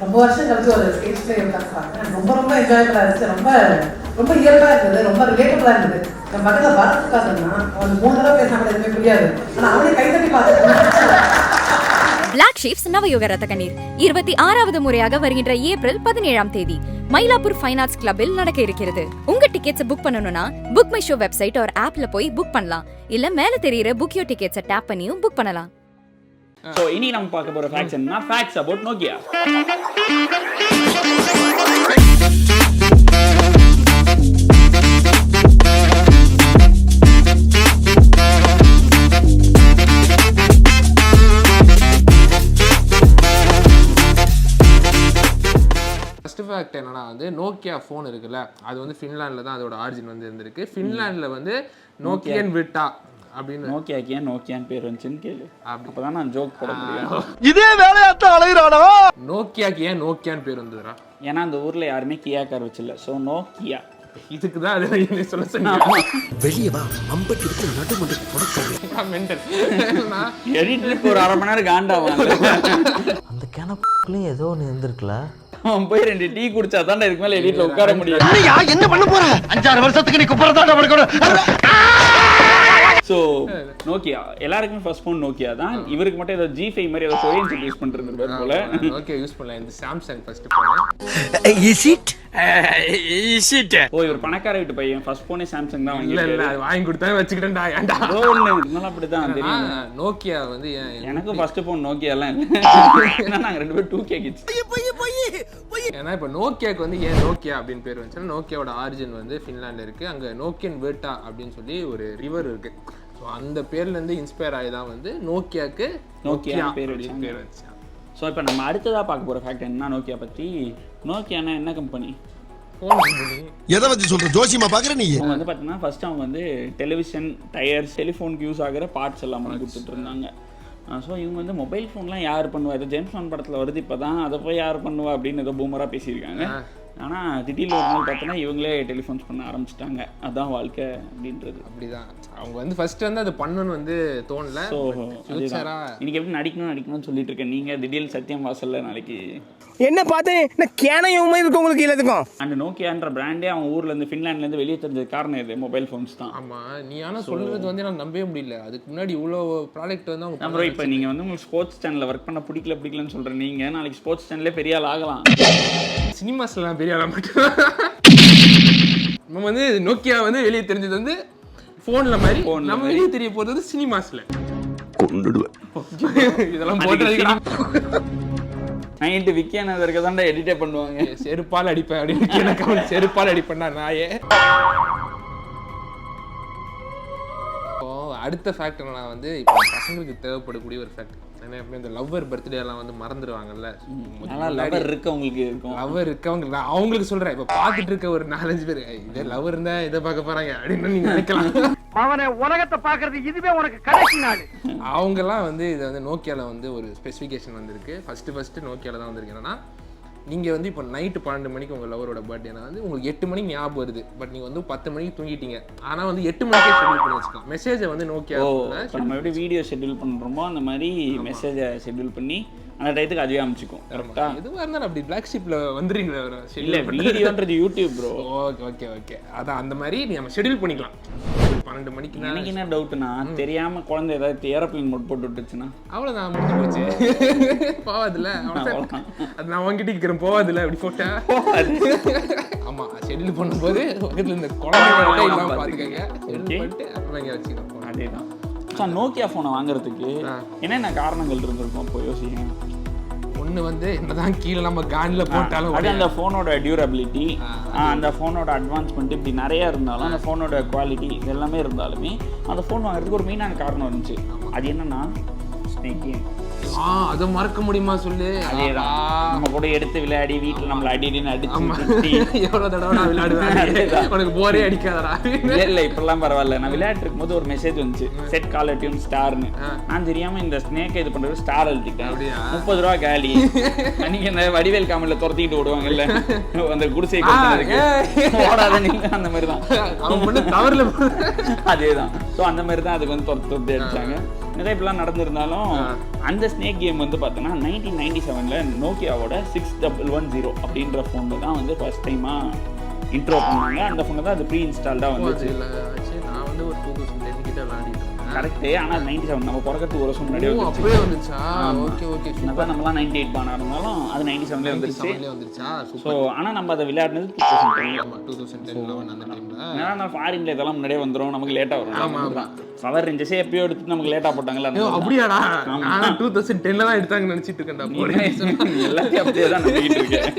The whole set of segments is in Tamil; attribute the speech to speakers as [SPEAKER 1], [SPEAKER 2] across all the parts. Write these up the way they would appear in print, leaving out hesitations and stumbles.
[SPEAKER 1] ரொம்ப வருஷம் கழிச்சு ஒரு ஸ்டேஜ் பிளே உட்காந்துறாங்க. ரொம்ப என்ஜாயபிளா இருந்துச்சு. ரொம்ப இயல்பா இருந்தது. ரொம்ப ரிலேட்டபிளா இருந்தது. என் பக்கத்தில் பரத் உட்காந்துன்னா அவன் 3 தடவை பேசினா கூட எதுவுமே புரியாது. ஆனால் அவனே கைத்தட்டி பார்த்து
[SPEAKER 2] Blacksheep's நவயுக ரத்த கண்ணீர் 26வது முறையாக வருகின்ற ஏப்ரல் 17ஆம் தேதி மயிலாப்பூர் ஃபைன் ஆர்ட்ஸ் கிளப்பில் நடக்க இருக்கிறது. உங்க டிக்கெட்ஸ் புக் பண்ணணும்னா புக் மை ஷோ வெப்சைட் ஒரு ஆப்ல போய் புக் பண்ணலாம். இல்ல மேல தெரியுற புக் யூ டிக்கெட்ஸை டேப் பண்ணியும் புக் பண்ணலாம்.
[SPEAKER 3] So இனி நம்ம பார்க்க போற ஃபேக்ட்ஸ் என்ன? Facts about Nokia.
[SPEAKER 4] First fact என்னன்னா வந்து நோக்கியா ஃபோன் இருக்குல்ல, அது வந்து ஃபின்லாண்டில் தான் அதோட ஆரிஜின் வந்து இருந்திருக்கு. ஃபின்லாண்டில் வந்து நோக்கியன் விட்டா அப்படின்னு
[SPEAKER 3] நோக்கியாக்கு ஏன் நோக்கியான்னு பேர் வந்துச்சுன்னு கேளு. அப்பதான் நான் ஜோக் போட முடியும்.
[SPEAKER 5] இதே வேலையாத்தான் அலைகிறானோ.
[SPEAKER 4] நோக்கியாக்கு ஏன் நோக்கியான்னு பேர் வந்ததுடா?
[SPEAKER 3] ஏன்னா அந்த ஊர்ல யாருமே கியா கார் வச்சில்ல. So Nokia.
[SPEAKER 4] இதுக்கு தான் அதை சொல்ல சொன்னேன்.
[SPEAKER 5] வெளியே வா, அம்பட்டு இருக்கு நடுமண்டு கொடுக்க
[SPEAKER 4] மென்டல்.
[SPEAKER 3] எடிட்டருக்கு ஒரு 1/2 மணி நேரம் காண்டாவாங்க.
[SPEAKER 5] அந்த கிணப்புலையும் ஏதோ ஒன்று இருந்திருக்குல்ல.
[SPEAKER 3] அவன் போய் 2 டீ குடிச்சா தான் இதுக்கு மேல எடிட்ல உட்கார முடியும்.
[SPEAKER 5] என்ன பண்ண போற? 5-6 வருஷத்துக்கு நீ குப்பறதாட வரணும்.
[SPEAKER 3] ஸோ நோக்கியா எல்லாருக்குமே ஃபர்ஸ்ட் ஃபோன் நோக்கியா தான். இவருக்கு மட்டும் ஏதோ G5 மாதிரி ஏதோ கோரியன் யூஸ் பண்ணிருந்தாரு போல.
[SPEAKER 4] நோக்கியா யூஸ் பண்ணல. இந்த Samsung first phone.
[SPEAKER 5] Is it
[SPEAKER 3] oh இவர் பணக்கார வீட்டு பையன். ஃபர்ஸ்ட் ஃபோனே சாம்சங் தான் வாங்கி.
[SPEAKER 4] இல்ல அது வாங்கி கொடுத்தா வச்சுக்கிட்டேன்டா. ஏன்டா
[SPEAKER 3] ஒண்ணு அப்படிதான் தெரியும்.
[SPEAKER 4] நோக்கியா வந்து
[SPEAKER 3] எனக்கு ஃபர்ஸ்ட் ஃபோன் நோக்கியா எல்லாம் இல்ல. ஏன்னா நாங்க 2 பேரும் 2K கிட்ஸ்.
[SPEAKER 4] ஏன்னா இப்போ நோக்கியாக்கு வந்து ஏன் நோக்கியா அப்படின்னு பேர் வந்துச்சுன்னா நோக்கியாவோட ஆரிஜின் வந்து ஃபின்லாண்டில் இருக்கு. அங்கே நோக்கியன் வேட்டா அப்படின்னு சொல்லி ஒரு ரிவர் இருக்கு. ஸோ அந்த பேர்லேருந்து இன்ஸ்பயர் ஆகி தான் வந்து நோக்கியாவுக்கு நோக்கியா பேர் வச்சு.
[SPEAKER 3] ஸோ இப்போ நம்ம அடுத்ததாக பார்க்க போகிற ஃபேக்ட் என்ன நோக்கியா பற்றி. நோக்கியானா என்ன கம்பெனி?
[SPEAKER 5] எதை பத்தி சொல்ற ஜோசியமா பாக்குற நீ?
[SPEAKER 3] அவங்க வந்து பார்த்தீங்கன்னா ஃபர்ஸ்ட் அவங்க வந்து டெலிவிஷன், டயர்ஸ், டெலிஃபோனுக்கு யூஸ் ஆகிற பார்ட்ஸ் எல்லாம் பண்ணி கொடுத்துட்டு இருந்தாங்க. ஸோ இவங்க வந்து மொபைல் ஃபோன்லாம் யார் பண்ணுவா? இது ஜேம்ஸ் பாண்ட் படத்தில் வருது இப்போ தான், அதை போய் யார் பண்ணுவா அப்படின்னு ஏதோ பூமராக பேசியிருக்காங்க. ஆனால் திடீர்னு ஒரு நாள் பார்த்தோன்னா இவங்களே டெலிஃபோன்ஸ் பண்ண ஆரம்பிச்சிட்டாங்க. அதுதான் வாழ்க்கை அப்படின்றது.
[SPEAKER 4] அப்படிதான் அவங்க வந்து ஃபர்ஸ்ட் வந்து அது பண்ணணும்னு வந்து தோணல.
[SPEAKER 3] ஸோ இன்னைக்கு எப்படி நடிக்கணும்னு சொல்லிட்டு இருக்கேன். நீங்கள் திடீர்னு சத்தியம் வாசல்ல நாளைக்கு
[SPEAKER 6] என்ன பார்த்தேன் நான் கேனையும் இருக்கு உங்களுக்கு இல்லதுக்கும்.
[SPEAKER 3] அந்த நோக்கியான்ற பிராண்டே அவங்க ஊர்ல இருந்து ஃபின்லாண்ட்லேருந்து வெளியே தெரிஞ்சது காரணம் இது மொபைல் ஃபோன்ஸ் தான்.
[SPEAKER 4] ஆமாம் நீ ஆனால் சொல்றது வந்து நான் நம்பவே முடியல. அதுக்கு முன்னாடி இவ்வளோ ப்ராடக்ட் வந்து அவங்க
[SPEAKER 3] அப்புறம் இப்போ நீங்கள் வந்து உங்களுக்கு ஸ்போர்ட்ஸ் சேனலில் ஒர்க் பண்ண பிடிக்கலன்னு சொல்கிறேன். நீங்கள் நாளைக்கு ஸ்போர்ட்ஸ் சேனல்லே பெரிய ஆள் ஆகலாம்.
[SPEAKER 4] சினிமாஸ்லாம் பெரிய ஆளாக மட்டும் நம்ம வந்து நோக்கியா வந்து வெளியே தெரிஞ்சது வந்து ஃபோனில் மாதிரி நம்ம வெளியே தெரிய போகிறது வந்து சினிமாஸில்
[SPEAKER 5] கொண்டுடுவேன்.
[SPEAKER 4] இதெல்லாம் போட்டு
[SPEAKER 3] நைட்டு விக்கியானதற்கு தான்டா எடிட்டே பண்ணுவாங்க.
[SPEAKER 4] செருப்பால் அடிப்பேன் அப்படின்னு எனக்கு செருப்பால் அடிப்பேன்டா நாயே. அடுத்த ஃபேக்ட் என்னன்னா வந்து இப்போ பசங்களுக்கு தேவைப்படக்கூடிய ஒரு ஃபேக்ட். ஏன்னா எப்பவுமே இந்த லவ்வர் பர்த்டே எல்லாம் வந்து மறந்துடுவாங்கல்ல.
[SPEAKER 3] லவ்வர் இருக்கவங்களுக்கு இருக்கும்.
[SPEAKER 4] லவ்வர் இருக்கவங்க நான் அவங்களுக்கு சொல்றேன். இப்போ பார்த்துட்டு இருக்க ஒரு 4-5 பேர் இதே லவ்வர் இருந்தா இதை பார்க்க போறாங்க அப்படின்னு நீங்க நினைக்கலாம்.
[SPEAKER 6] அவனை உலகத்தை பாக்குறது இதுவே உனக்கு கடைசி நாள்.
[SPEAKER 4] அவங்கெல்லாம் வந்து இதை வந்து நோக்கியால வந்து ஒரு ஸ்பெசிஃபிகேஷன் வந்திருக்கு. ஃபர்ஸ்ட் நோக்கியால தான் வந்திருக்கு. என்னன்னா நீங்கள் வந்து இப்போ நைட்டு 12 மணிக்கு உங்கள் லவரோட பர்த்டேனா வந்து உங்களுக்கு 8 மணிக்கு ஞாபகம் வருது. பட் நீங்கள் வந்து 10 மணிக்கு தூங்கிட்டீங்க. ஆனால் வந்து 8 மணிக்கே ஷெட்யூல் பண்ணி வச்சுக்கலாம். மெசேஜை வந்து நோக்கியா
[SPEAKER 3] நம்ம எப்படி வீடியோ ஷெட்யூல் பண்ணுறோமோ அந்த மாதிரி மெசேஜை ஷெட்யூல் பண்ணி அந்த டயத்துக்கு அதுவே அமைச்சிக்கும்.
[SPEAKER 4] எதுவாக இருந்தாலும் அப்படி Blacksheepல வந்துடுறீங்களா?
[SPEAKER 3] இல்லை வீடியோன்றது யூடியூப் ப்ரோ.
[SPEAKER 4] ஓகே அதான் அந்த மாதிரி நம்ம ஷெட்யூல் பண்ணிக்கலாம். 12 மணிக்கு
[SPEAKER 3] எனக்கு என்ன டவுட்னா தெரியாமல் குழந்தை ஏதாவது ஏரோப்ளேன் மோட் போட்டு விட்டுச்சுன்னா
[SPEAKER 4] அவ்வளோதான் முடிஞ்சு போச்சு. போவாதுல்ல அது நான் வாங்கிட்டு இருக்கிறேன். போவாதுல்ல அப்படி போட்டா. ஆமாம் ஷெட்யூல் பண்ணும்போது பக்கத்தில் இந்த குழந்தைங்க எல்லாம் பார்த்துக்கங்க. பண்ணிட்டு அப்புறம் இங்கே வச்சுக்கணும்.
[SPEAKER 3] அதே தான். ஸோ நோக்கியா ஃபோனை வாங்குறதுக்கு என்னென்ன காரணங்கள் இருந்திருக்கும் இப்போ யோசிங்க.
[SPEAKER 4] ஒன்று வந்து என்னதான் கீழே நம்ம கான்ல போட்டாலும்
[SPEAKER 3] அது அந்த ஃபோனோட டியூரபிலிட்டி, அந்த ஃபோனோட அட்வான்ஸ்மெண்ட் இப்படி நிறைய இருந்தாலும் அந்த ஃபோனோட குவாலிட்டி இது எல்லாமே இருந்தாலுமே அந்த ஃபோன் வாங்குறதுக்கு ஒரு மெயினான காரணம் இருந்துச்சு. அது என்னன்னா ஸ்னேக் கேம்.
[SPEAKER 4] அதை மறக்க முடியுமா சொல்லு?
[SPEAKER 3] அதேதான் நம்ம கூட எடுத்து விளையாடி வீட்டில் நம்மளை அடின்னு அடிச்சு
[SPEAKER 4] எவ்வளோ தடவை நான் விளையாடுவேன். உனக்கு போரே அடிக்காதடா.
[SPEAKER 3] இல்லை இப்பெல்லாம் பரவாயில்ல. நான் விளையாட்டு இருக்கும்போது ஒரு மெசேஜ் வந்துச்சு செட் காலர் டியூன் ஸ்டார்னு. நான் தெரியாம இந்த ஸ்னேக்கை இது பண்றது ஸ்டார் அழுத்திட்டேன். 30 ரூபா காலி. அன்னைக்கு இந்த வடிவேல் காமெடியில துரத்திக்கிட்டு விடுவாங்கல்ல அந்த குடிசை ஓடாத நீங்க அந்த மாதிரி தான்
[SPEAKER 4] தவறுல.
[SPEAKER 3] அதேதான். ஸோ அந்த மாதிரி தான் அதுக்கு வந்து துரத்து அடிச்சாங்க. நிறைய இப்பெல்லாம் நடந்திருந்தாலும் அந்த ஸ்னேக் கேம் வந்து பார்த்தோன்னா 1997 நோக்கியாவோட 6110 அப்படின்ற ஃபோனில் தான் வந்து ஃபர்ஸ்ட் டைமாக இன்ட்ரோ பண்ணாங்க. அந்த ஃபோனை தான் அது ப்ரீ இன்ஸ்டால்டாக வந்துச்சு.
[SPEAKER 4] நான் வந்து ஒரு 2010 கிட்ட விளையாடிட்டு
[SPEAKER 3] கரெக்டு. ஆனால் 97 நம்ம பிறக்கிறதுக்கு ஒரு வருஷம் முன்னாடி
[SPEAKER 4] அப்படியே வந்துச்சா? Okay okay.
[SPEAKER 3] நம்மலாம் 98 பானா இருந்தாலும் அது 97
[SPEAKER 4] வந்துருச்சா?
[SPEAKER 3] ஸோ ஆனால் நம்ம அதை விளையாடினது
[SPEAKER 4] 2010 அந்த டைம்ல.
[SPEAKER 3] ஏன்னா ஃபாரின்ல இதெல்லாம் முன்னாடியே வந்துடும், நமக்கு லேட்டாக வரும். ஆமாம், பவர் ரேஞ்சஸே எப்பயோ எடுத்து நமக்கு லேட்டாக போட்டாங்கல்ல.
[SPEAKER 4] அப்படியாடா? நான் 2010 தான் எடுத்தாங்கன்னு நினச்சிட்டு இருக்கேன்டா.
[SPEAKER 3] எல்லாத்தையும் அப்படியே தான் நம்பிக்கிட்டு இருக்கேன்.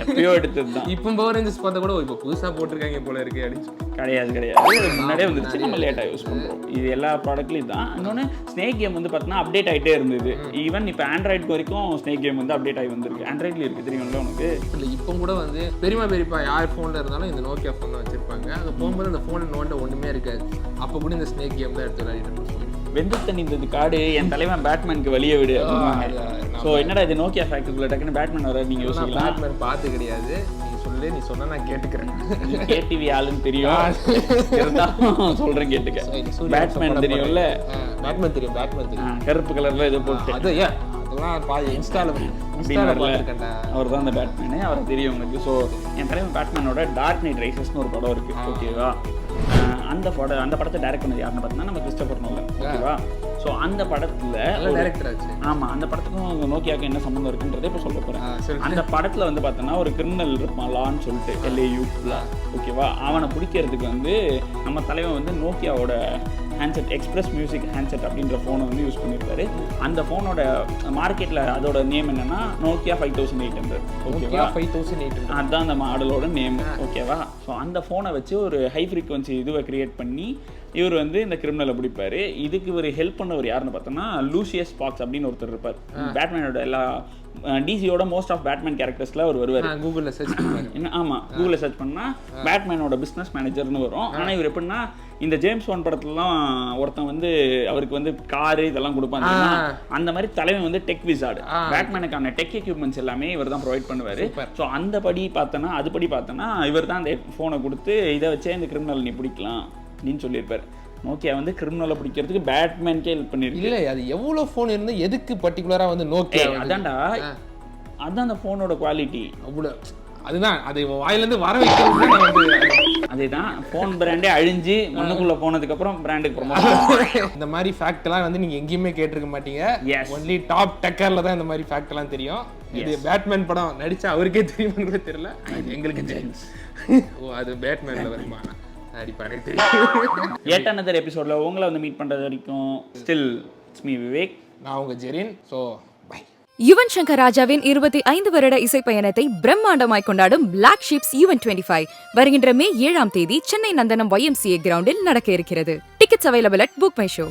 [SPEAKER 3] எப்பயோ எடுத்தது தான்.
[SPEAKER 4] இப்போ பவர் ரேஞ்சஸ் பார்த்தா கூட இப்போ புதுசாக போட்டிருக்காங்க போல இருக்கு அப்படின்னு.
[SPEAKER 3] கிடையாது, முன்னாடியே வந்துருச்சு, நம்ம லேட்டாக யூஸ் பண்ணுறோம். இது எல்லா ப்ராடக்ட்லையும் தான். இன்னொன்று ஸ்னேக் கேம் வந்து பார்த்தீங்கன்னா அப்டேட் ஆகிட்டே இருந்தது. ஈவன் இப்போ ஆண்ட்ராய்டு வரைக்கும் ஸ்னேக் கேம் வந்து அப்டேட் ஆகி வந்திருக்கு. ஆண்ட்ராய்டில் இருக்குது தெரியும்ல உனக்கு?
[SPEAKER 4] இல்லை, இப்போ கூட வந்து பெரியப்பா யார் ஃபோனில் இருந்தாலும் இந்த நோக்கியா ஃபோன் தான் வச்சிருப்பாங்க. அங்கே போகும்போது அந்த ஃபோன் நோண்ட ஒன்றுமே இருக்காது. அப்போ கூட இந்த ஸ்னேக் கேம் தான் எடுத்து விளையாடிட்டு
[SPEAKER 3] வெந்து தண்ணி இந்த காடு என் தலைவன் பேட்மேனுக்கு வெளியே விடு. ஸோ என்னடா இது நோக்கியா ஃபேக்டரிக்குள்ள டக்குன்னு பேட்மேன் வர நீங்கள் யோசிக்கலாம்.
[SPEAKER 4] பேட்மேன் பார்த்து கிடையாது, நீ சொன்னா நான் கேட்டுக்கிறேன்.
[SPEAKER 3] கேடிவி ஆளுன்னு தெரியும், இருந்தாலும் சொல்றேன் கேட்டுக்க. பேட்மேன் தெரியும்ல? பேட்மேன் தெரியும். கருப்பு கலர்ல இதை போட்டு
[SPEAKER 4] அது அதெல்லாம் இன்ஸ்டால
[SPEAKER 3] அவர் தான் அந்த பேட்மேனு, அவர் தெரியும் உங்களுக்கு. ஸோ என் தலைவன் பேட்மேனோட டார்க் நைட் ரைசஸ்னு ஒரு படம் இருக்கு, ஓகேவா? அந்த படத்தை டைரக்ட் பண்ணது யாருன்னு பார்த்தீங்கன்னா நம்ம கிறிஸ்டோபர் நோலன், ஓகேவா? ஸோ அந்த படத்தில்
[SPEAKER 4] டைரக்டர் ஆச்சு.
[SPEAKER 3] ஆமாம், அந்த படத்துக்கும் நோக்கியாவுக்கு என்ன சம்மந்தம் இருக்குன்றதே இப்போ சொல்ல போகிறேன். அந்த படத்தில் வந்து பார்த்தோன்னா ஒரு கிரிமினல் இருப்பான், லான்னு சொல்லிட்டு, LAU, ஓகேவா? அவனை பிடிக்கிறதுக்கு வந்து நம்ம தலைவன் வந்து நோக்கியாவோட ஹேண்ட்செட், எக்ஸ்பிரஸ் மியூசிக் ஹேண்ட்செட் அப்படின்ற ஃபோனை வந்து யூஸ் பண்ணியிருப்பாரு. அந்த ஃபோனோட மார்க்கெட்டில் அதோட நேம் என்னன்னா நோக்கியா 5800, ஓகேவா?
[SPEAKER 4] 5800
[SPEAKER 3] அதுதான் அந்த மாடலோட நேம், ஓகேவா? ஸோ அந்த ஃபோனை வச்சு ஒரு ஹை ஃப்ரீக்வன்சி இதுவை கிரியேட் பண்ணி இவர் வந்து இந்த கிரிமினலை பிடிப்பாரு. இதுக்கு இவர் ஹெல்ப் பண்ணவர் யாருன்னு பார்த்தோன்னா லூசியஸ் பாக்ஸ் அப்படின்னு ஒருத்தர் இருப்பார். பேட்மேனோட எல்லா டிசியோட மோஸ்ட் ஆஃப் பேட்மேன் கேரக்டர்ஸ்ல அவர் வருவார்.
[SPEAKER 4] கூகுளில் சர்ச் பண்ணுவாங்க.
[SPEAKER 3] ஆமாம், கூகுளில் சர்ச் பண்ணால் பேட்மேனோட பிஸ்னஸ் மேனேஜர்னு வரும். ஆனால் இவர் எப்படின்னா இந்த ஜேம்ஸ் பாண்ட் படத்துலலாம் ஒருத்தன் வந்து அவருக்கு வந்து காரு இதெல்லாம் கொடுப்பாங்க, அந்த மாதிரி தலைவன் வந்து டெக் விசார்டு. பேட்மேனுக்கான டெக் எக்யூப்மெண்ட்ஸ் எல்லாமே இவர் தான் ப்ரொவைட் பண்ணுவார். ஸோ அந்த படி பார்த்தோன்னா இவர் தான் அந்த ஃபோனை கொடுத்து இதை வச்சே இந்த கிரிமினல் நீ பிடிக்கலாம் அப்படின்னு சொல்லியிருப்பார். நோக்கியா வந்து கிரிமினலை பிடிக்கிறதுக்கு பேட்மேனுக்கே ஹெல்ப் பண்ணிருக்கு.
[SPEAKER 4] இல்லை, அது எவ்வளோ ஃபோன் இருந்து எதுக்கு பர்டிகுலராக வந்து நோக்கியா?
[SPEAKER 3] அதான்டா, அதுதான் அந்த ஃபோனோட குவாலிட்டி.
[SPEAKER 4] அவ்வளோ அதுதான் அது வாயிலேருந்து வர வைக்கிறது.
[SPEAKER 3] அதேதான், ஃபோன் பிராண்டே அழிஞ்சு மண்ணுக்குள்ள போனதுக்கு அப்புறம் பிராண்டுக்கு ப்ரொமோஷன்.
[SPEAKER 4] இந்த மாதிரி ஃபேக்ட்லாம் வந்து நீங்க எங்கேயுமே கேட்டிருக்க மாட்டீங்க. ஒன்லி டாப் டெக்கர்ல தான் இந்த மாதிரி ஃபேக்ட்லாம் தெரியும். இது பேட்மேன் படம் நடிச்சா அவருக்கே தெரியுமான்னு தெரியல, எங்களுக்கு தெரியும். ஓ, அது பேட்மேன்ல வருமா?
[SPEAKER 3] Yet another episodeல உங்களை வந்து மீட் பண்றது வரைக்கும் still it's me விவேக்,
[SPEAKER 4] நான் உங்க ஜெரின். So bye.
[SPEAKER 2] யுவன் சங்கர் ராஜாவின் 25 வருட இசை பயணத்தை பிரம்மாண்டமாய் கொண்டாடும் Blacksheep Event 25 வருகின்ற மே 7 சென்னை நந்தனம் YMCA கிரவுண்டில் நடக்க இருக்கிறது. Tickets available at Book My Show.